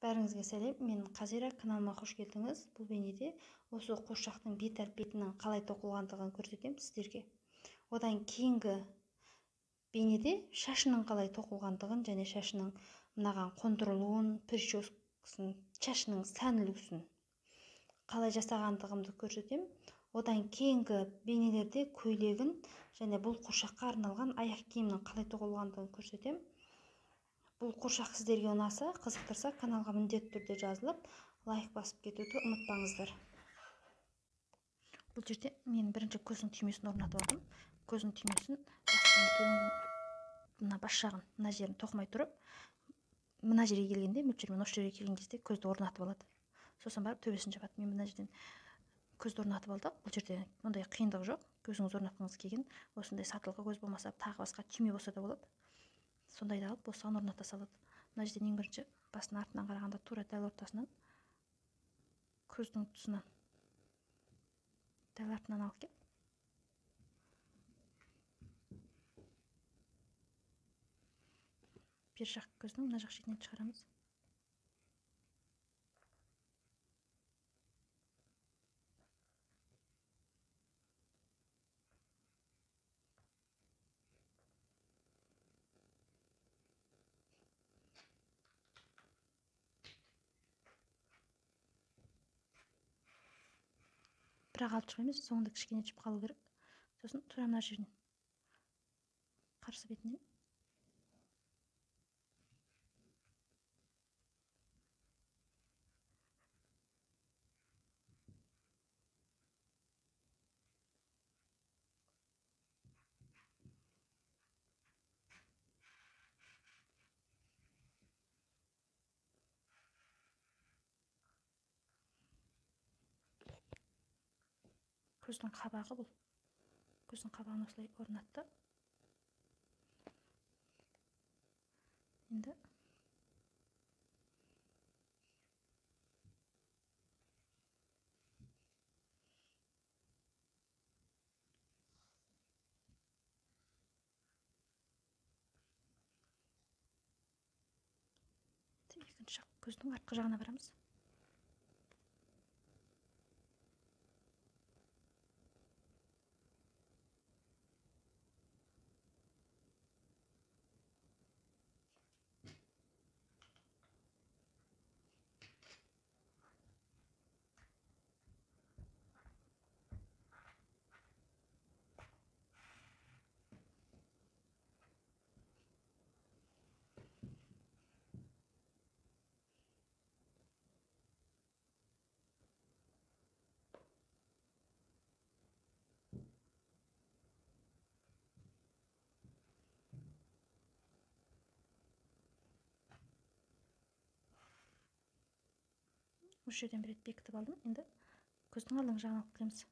Бәріңізге сәлем, мен Қазира, каналыма қош келдіңіз. Бұл бейнеде осы қуыршақтың бет әлпетінің қалай тоқылғандығын көрсетемін сіздерге. Одан кейінгі бейнеде шашының қалай тоқылғандығын және шашының мынаған қондырылуын, прическасын, шашының сән үлгісін қалай жасағандығымды көрсетемін. Одан кейінгі бейнелерде көйлегін және бұл қуыршаққа арналған аяқ киімнің қалай тоқылғандығын көрсетемін. Бұл қуыршақ сіздерге ұнаса, қызықтырса, каналға міндетті түрде жазылып, лайк басып кетуді ұмытпаңыздар. Бұл жерде мен бірінші көздің түймесін орнатып алдым. Көздің түймесін мына бас жағын, мына жерін тоқымай тұрып, мына жерге келгенде, мөлшермен осы жерге келген кезде көзді орнатып алады. Сосын барып төбесін жабады. Мен мына жерден көзді орнатып алдық. Бұл жерде мұндай қиындық жоқ. Көзіңіз орнатқыңыз келген, осындай сатылғы көз болмаса, тағы басқа түйме болса да болады. Сондайды алып, осыған орната салады. Мына жерден ең бірінші басының артынан қарағанда тура дәл ортасынан көздің тұсынан дәл артынан алып кеп, бер жақ көздің мына жақ шетінен шығарамыз. Бірақ алып шыға емес, соңында кішкене жіп қалу керек. Сосын тура мына жерін қарсы бетінен көздің қабағы, бұл көздің қабағын осылай орнатты. Енді екінші жақ көздің артқы жағына барамыз. Осы жерден бір рет бекітіп алдым. Енді көздің алдыңғы жағын алып келеміз.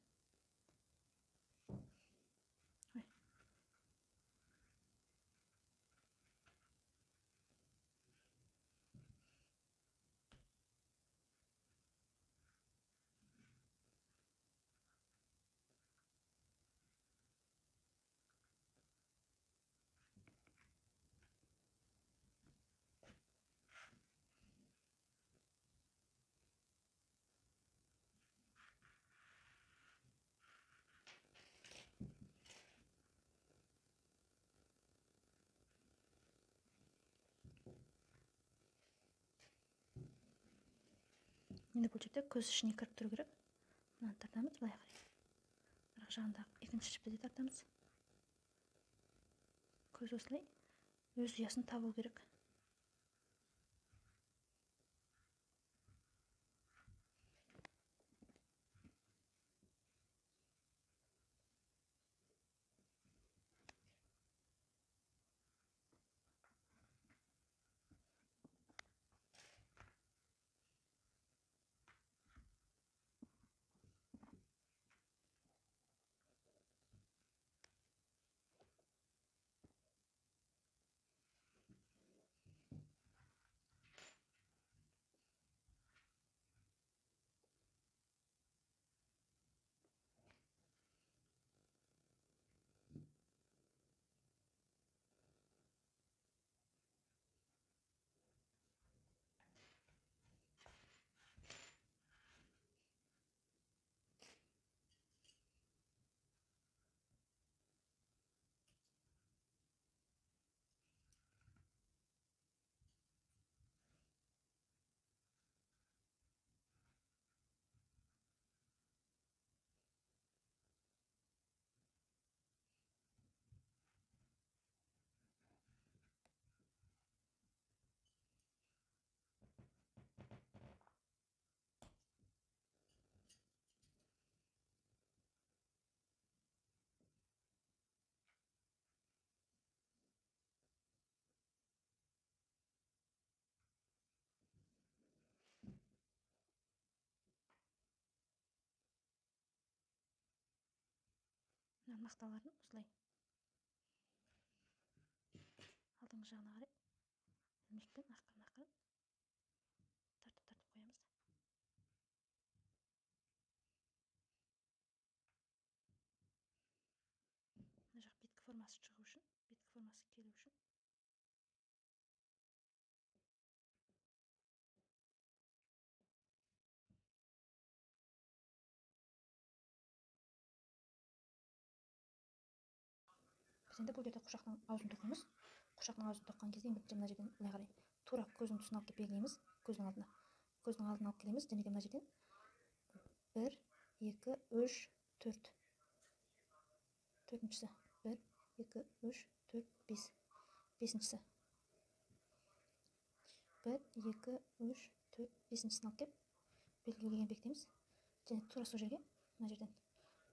Енді бұл жерде көз ішіне кіріп тұру керек. Мынаны тартамыз, былай қарай. Арғы жағындағы екінші жіпті де тартамыз. Көз осылай өз ұясын табу керек. тұрған мақталарын осылай алдыңғы жағына қарай ілмекпен ақырын тартып қоямыз. Мына жақ беткі формасы шығу үшін, беткі формасы келу үшін біз енді бұл жерде құшақтың аузын тоқимыз. Құшақтың аузын тоққан кезде ең бірінші мына жерден былай қарай тура көздің тұсын алып келіп белгілейміз. Көздің алдына алып келеміз. Және де мына жерден 1, 2, 3, 4. Төртіншісі 1, 2, 3, 4, 5. Бесіншісі 1, 2, 3, 4, бесіншісін алып келіп белгілеген бекітеміз. Және тура сол жерге мына жерден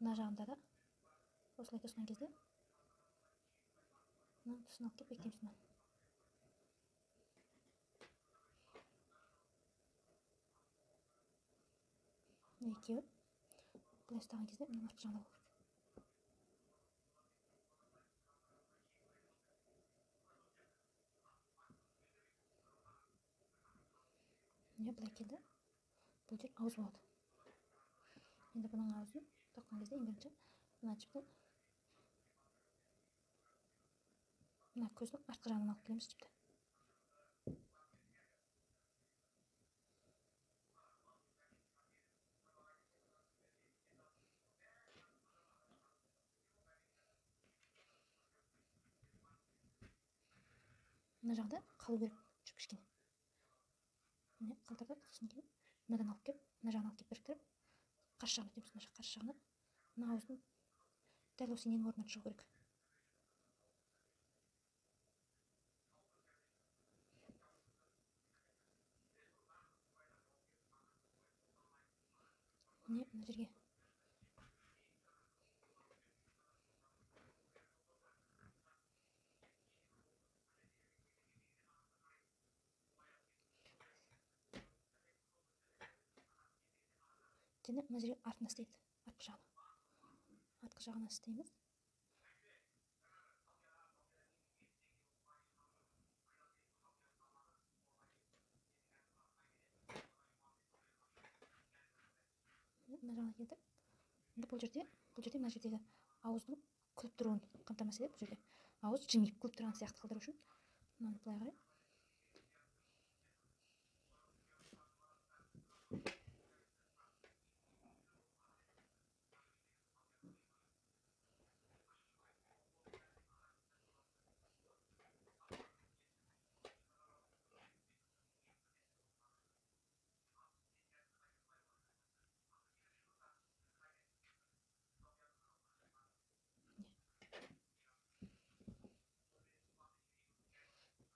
мына жағында да осылай тосқан кезде мына тұсын алып келіп бекітеміз. Мына екеуі былай ұстаған кезде мына артқы жағында болу керек. Міне былай келді. Бұл жер ауыз болады. Енді бұның аузын тоққан кезде ең бірінші мына жіптен мына көздің артқы жағынан алып келеміз жіпті. Мына жағда қалу керек жіп кішкене. Міне қалтырдық, сосын кейін мынадан алып келіп, мына жағын алып келіп біріктіріп, қарсы жағын өтеміз. Мына жақ қарсы жағына мына ауыздың дәл осы иненің орнынан шығу керек. Міне мына жерге және мына жерге артына істейді. Артқы жағына істейміз. Мына жағына келдік. Енді бұл жерде мына жердегі ауыздың күліп тұруын қамтамасыз етіп, бұл жерде ауыз жымиып күліп тұрған сияқты қылдыру үшін мынаны былай қарай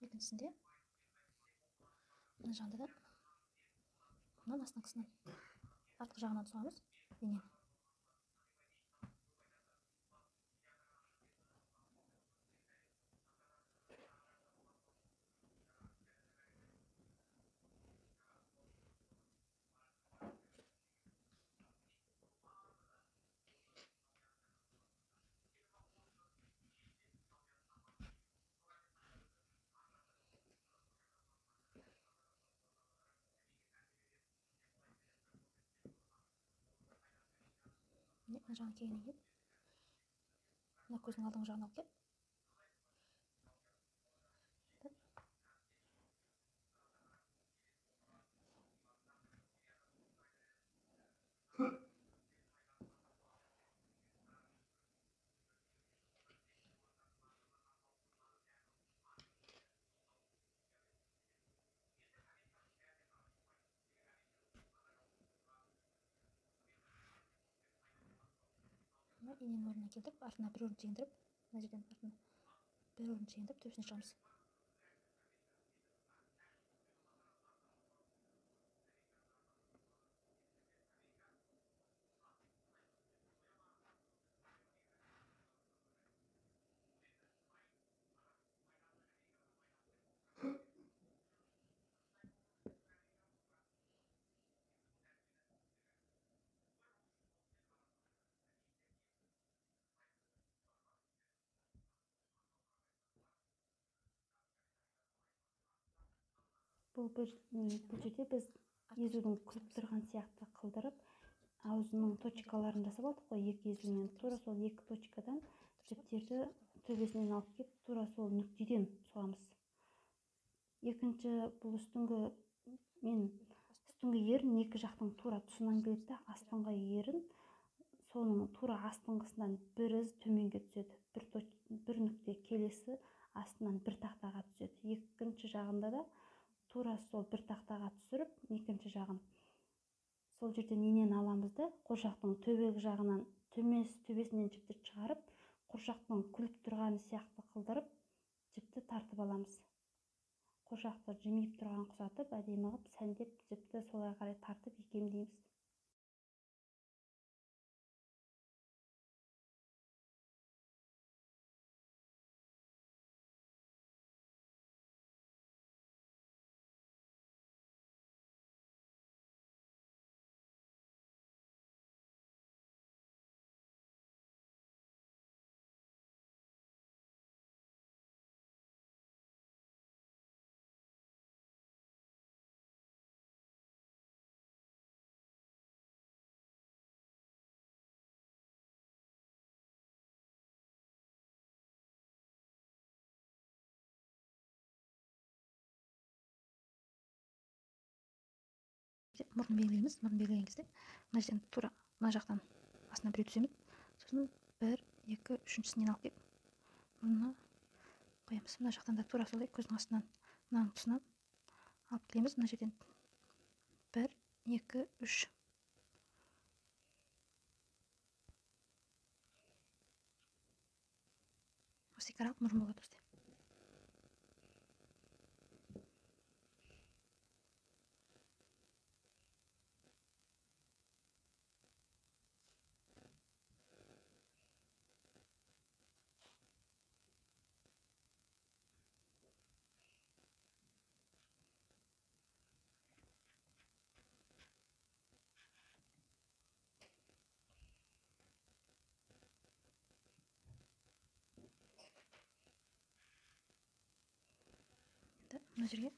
екіншісінде мына жағында да мынаны астыңғысынан артқы жағынан соғамыз инені. Мына жағына келгеннен кейін мына көздің алдыңғы жағына алып келіп мына иненің орнына келтіріп, артына бір орын шегіндіріп, мына жерден артына бір орын шегіндіріп төбесіне шығамыз. бұл жерде біз езудің күліп тұрған сияқты қылдырып аузының точкаларын жасап алдық қой, екі езумен. Тура сол екі точкадан жіптерді төбесінен алып кеп, тура сол нүктеден соғамыз. Екінші бұл үстіңгі ерін екі жақтың тура тұсынан келеді, астыңғы ерін соның тура астыңғысынан бір із төменге түседі. Бір нүкте келесі астынан бір тақтаға түседі. Екінші жағында да тура сол бір тақтаға түсіріп, екінші жағын сол жерде ненен аламызды, қуыршақтың төбегі жағынан төбесінен жіпті шығарып, қуыршақтың күліп тұрғаны сияқты қылдырып, жіпті тартып аламыз. Қуыршақты жымиып тұрған құсатып, әдемі қылып сәндеп, жіпті солай қарай тартып икемдейміз. Мұрын белгілейміз. Мұрын белгілеген кезде мына жерден тура мына жақтан астына біреу түсеміз. Сосын 1, 2, үшіншісінен алып келіп мұрнына қоямыз. Мына жақтан да тура солай көздің астынан мынаның тұсынан алып келеміз. Мына жерден 1, 2, 3. Осы екі аралық мұрын болады бізде. Мына жерге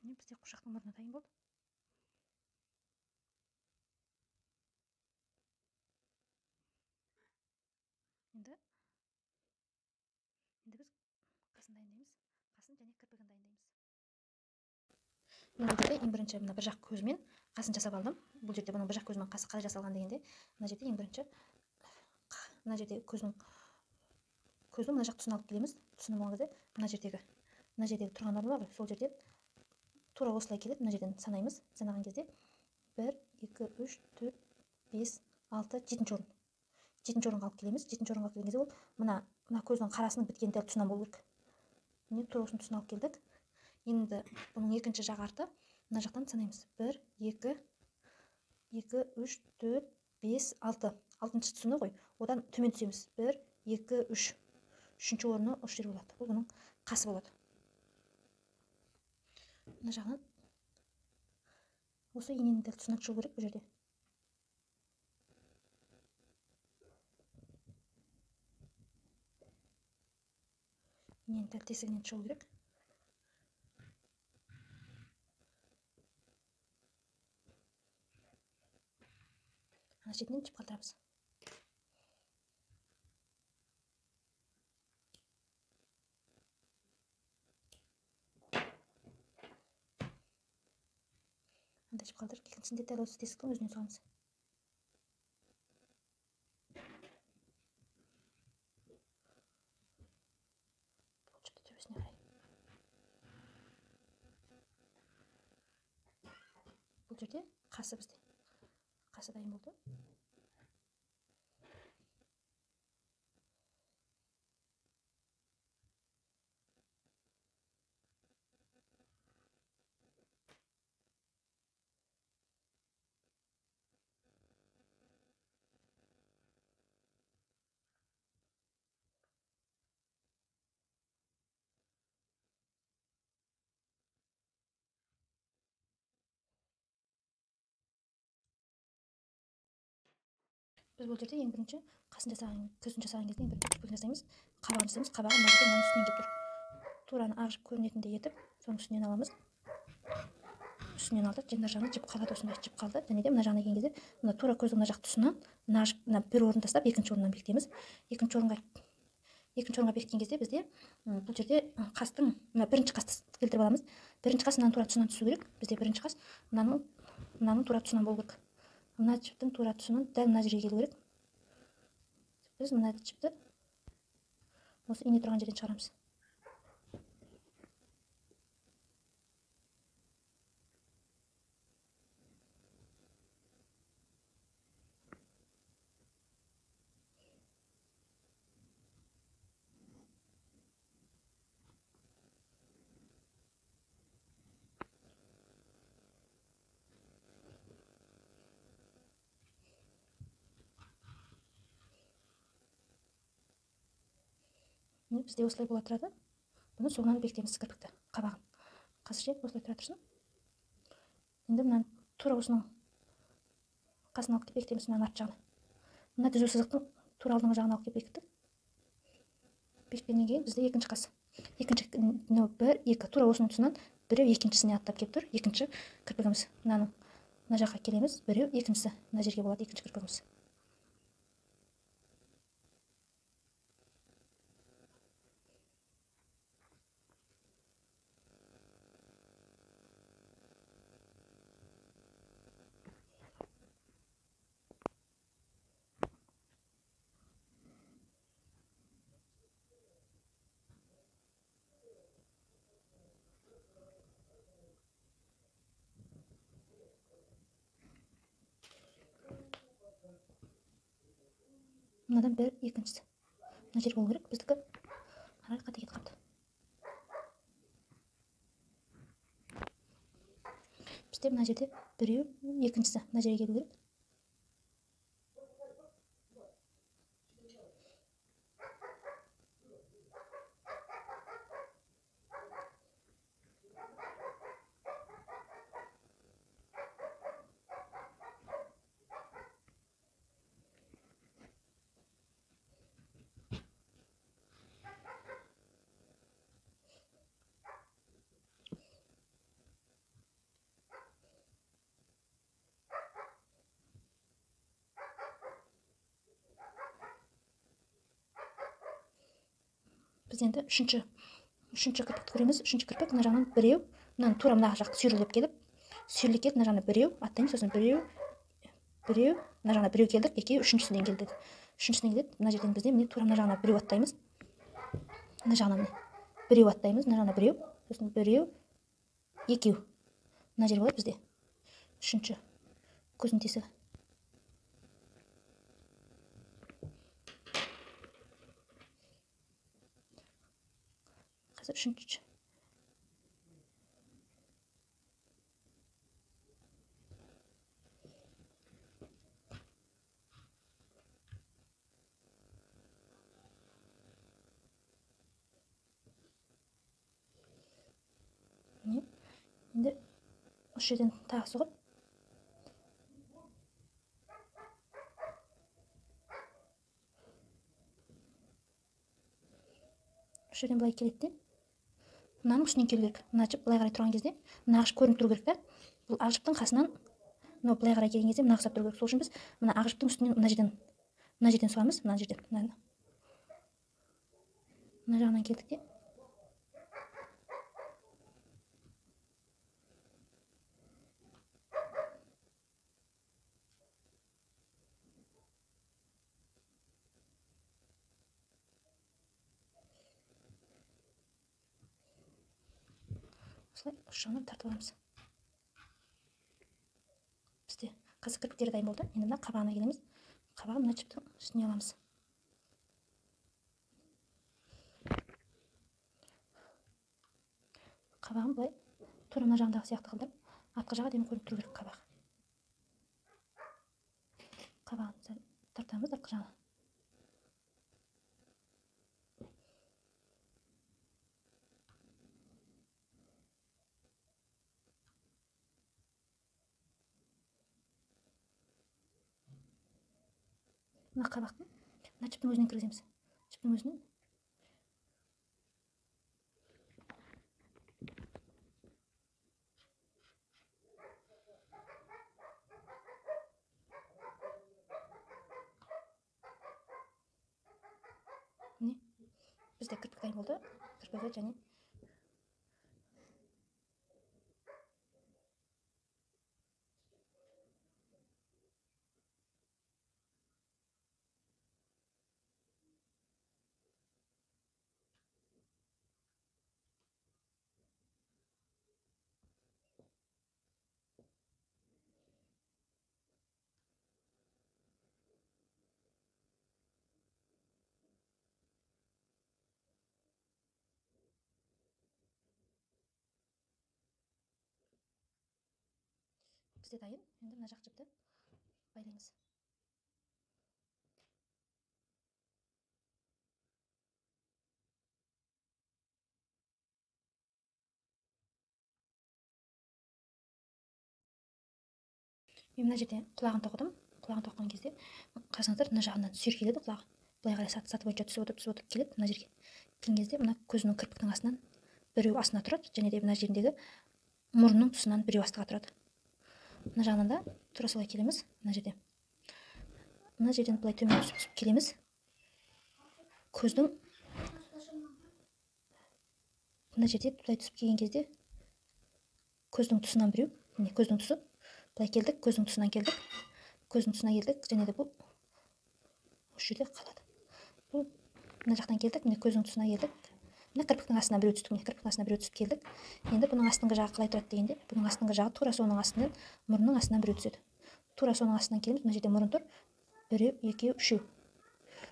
бізде қуыршақтың мұрны дайын болды. Енді біз қасын дайындаймыз. Қасын және кірпігін дайындаймыз. Мен бұл жерде ең бірінші мына бір жақ көзімен қасын жасап алдым. Бұл жерде бұның бір жақ көзімен қасы қалай жасалған дегенде, мына жерде ең бірінші мына жерде көздің мына жақ тұсын алып келеміз. Тұсыны болған кезде мына жердегі тұрған орны бар ғой, сол жерден тура осылай келеді. Мына жерден санаймыз. Санаған кезде 1, 2, 3, 4, 5, 6, 7 орын. 7 орынға алып келеміз. 7 орынға келген кезде ол мына көздің қарасының біткен дәл тұсынан болу керек. Міне тура осының тұсына алып келдік. Енді бұның екінші жақ арты мына жақтан санаймыз. 1, 2, 2, 3, 4, 5, 6. 6-шы тұсыны ғой. Одан төмен түсеміз. 1, 2, 3. Үшінші орны осы жер болады. Бұл бұның қасы болады. Мына жағынан осы иненің дәл тұсынан шығу керек бұл жерде. Иненің дәл тесігінен шығу керек. Ана шетінен жіп қалдырамыз. Анда жіп қалдырып, екіншісінде дәл осы тесіктің өзінен соғамыз. Төбесіне қарай. Бұл жерде қасы бізде. Қасы дайын болды. Біз бұл жерде ең бірінші қасын жасаған, көзін жасаған кезде ең бірінші көзін жасаймыз. Қабағын жасаймыз. Қабағы мына жерде мынаның үстінен келіп тұр. Тураны ақ жіп көрінетіндей етіп, соның үстінен аламыз. Үстінен алдық, мына жағына жіп қалады, осындай жіп қалды. Және де мына жағына келген кезде, мына тура көздің мына жақ тұсынан мына бір орын тастап, екінші орыннан бекітеміз. Екінші орынға бекіткен кезде бізде бұл жерде қастың мына бірінші қасты келтіріп аламыз. Бірінші қас мынаның тура тұсынан түсу керек. Бізде бірінші қас мынаның тура тұсынан болу керек. Мына жіптің тура тұсынан дәл мына жерге келу керек. Біз мына жіпті осы ине тұрған жерден шығарамыз. Бізде осылай бола тұрады. Бұны соңынан бекітеміз кірпікті, қабағын. Қазір осылай тұра тұрсын. Енді мынаны тура осының қасын алып бекітеміз, мынаның арт жағына. Мына түзу сызықтың тура алдыңғы жағына алып бекіттік. Бекіткеннен кейін бізде екінші қас. Бір, екі, тура осының тұсынан біреу екіншісіне аттап келіп тұр. Екінші кірпігіміз. Мына жаққа келеміз, біреу екіншісі мына жерге болады, екінші кірпігіміз. Мынадан бір, екіншісі. Мына жер болу керек, біздікі арай қате кетіп қалды. Бізде мына жерде біреу, екіншісі мына жерге келу керек. Біз енді үшінші кірпікті көреміз. Үшінші кірпік мына жағынан біреу, мынаны тура мына жақ сүйріліп келіп, мына жағына біреу аттаймыз, сосын біреу, мына жағына біреу келдік, екеу үшіншісінен келді. Үшіншісінен келеді, мына жерден бізде міне тура мына жағына біреу аттаймыз. Мына жағына біреу аттаймыз, мына жағына біреу, сосын біреу, екеу. Мына жер болады бізде. Үшінші көздің тесігі. Қазір үшінші. осы жерден тағы соғып, осы жерден былай келеді де, мынаның үстінен келу керек. Мына жіп былай қарай тұрған кезде мына ақ жіп көрініп тұру керек та. Бұл ақ жіптің қасынан мынау былай қарай келген кезде мына ұқсап тұру керек. Сол үшін біз мына ақ жіптің үстінен мына жерден соғамыз. Мына жерден мына жағынан келдік те, осылай үш жағынан тартып аламыз. Бізде қазір кірпіктері дайын болды. Енді мына қабағына келеміз. Қабағын мына жіптің үстіне аламыз. Қабағын былай тура мына жағындағы сияқты қылдырып, артқы жағы әдемі көрініп тұру керек қабақ. Қабағын сәл тартамыз артқы жағына. Мына қабақты мына жіптің өзінен кіргіземіз. Жіптің өзінен міне бізде кірпік дайын болды. Кірпігі және бізде дайын. Енді мына жақ жіпті байлаймыз. Мен мына жерде құлағын тоқыдым. Құлағын тоққан кезде қарасаңыздар, мына жағынан сүйркеледі құлағы. Былай қарай саты бойынша түсіп отырып келеді. Мына жерге келген кезде мына көзінің кірпіктің астынан біреу астына тұрады, және де мына жеріндегі мұрынның тұсынан біреу астыға тұрады. Мына жағынан да тура солай келеміз. Мына жерден былай төмен түсіп келеміз. Көздің мына жерде былай түсіп келген кезде көздің тұсынан біреу, міне көздің тұсы, былай келдік, көздің тұсынан келдік. Көздің тұсына келдік, және де бұл осы жерде қалады. Бұл мына жақтан келдік, міне көздің тұсына келдік. Мына кірпіктің астына біреу түстік, міне кірпіктің астына біреу түсіп келдік. Енді бұның астыңғы жағы қалай тұрады дегенде, бұның астыңғы жағы тура соның астынан мұрынның астынан біреу түседі. Тура соның астынан келеміз, мына жерде мұрын тұр. Біреу, екеу, үшеу.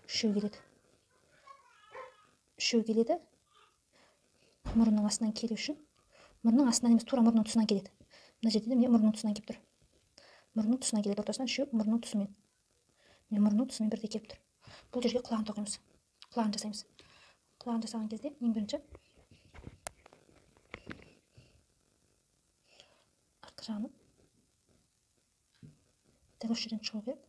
Үшеу келеді. Үшеу келеді. Мұрынның астынан келу үшін, мұрынның астынан емес, тура мұрынның тұсынан келеді. Мына жерде міне мұрынның тұсынан келіп тұр. Мұрынның тұсынан келеді, ортасынан үшеу, мұрынның тұсымен. Міне мұрынның тұсымен бірдей келіп тұр. Бұл жерге құлағын тоқимыз. Құлағын жасаймыз. Құлағын жасаған кезде ең бірінші артқы жағын дәл осы жерден шығу керек.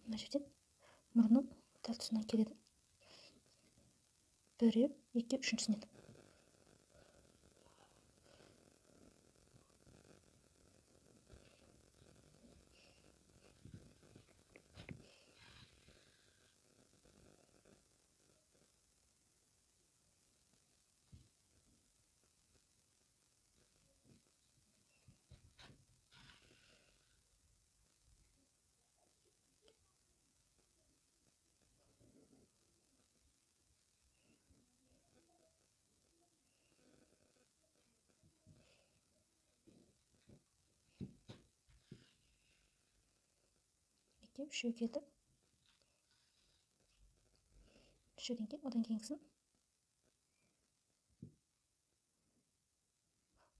Мына жерден мұрынның дәл тұсынан келеді. Біреу, екеу, үшіншісінен. Үшеу келді. үшеуден кейін одан кейінгісін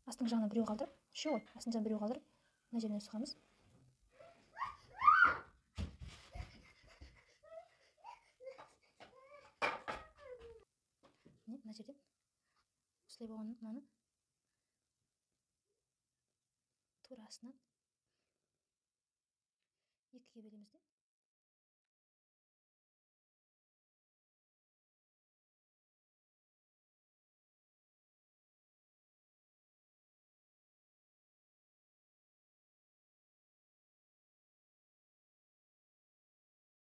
астыңғы жағынан біреу қалдырып, үшеу ғой, астыңғы жағынан біреу қалдырып, мына жерден сұғамыз. Мына жерден осылай болған мынаны тура астынан екіге бөлеміз де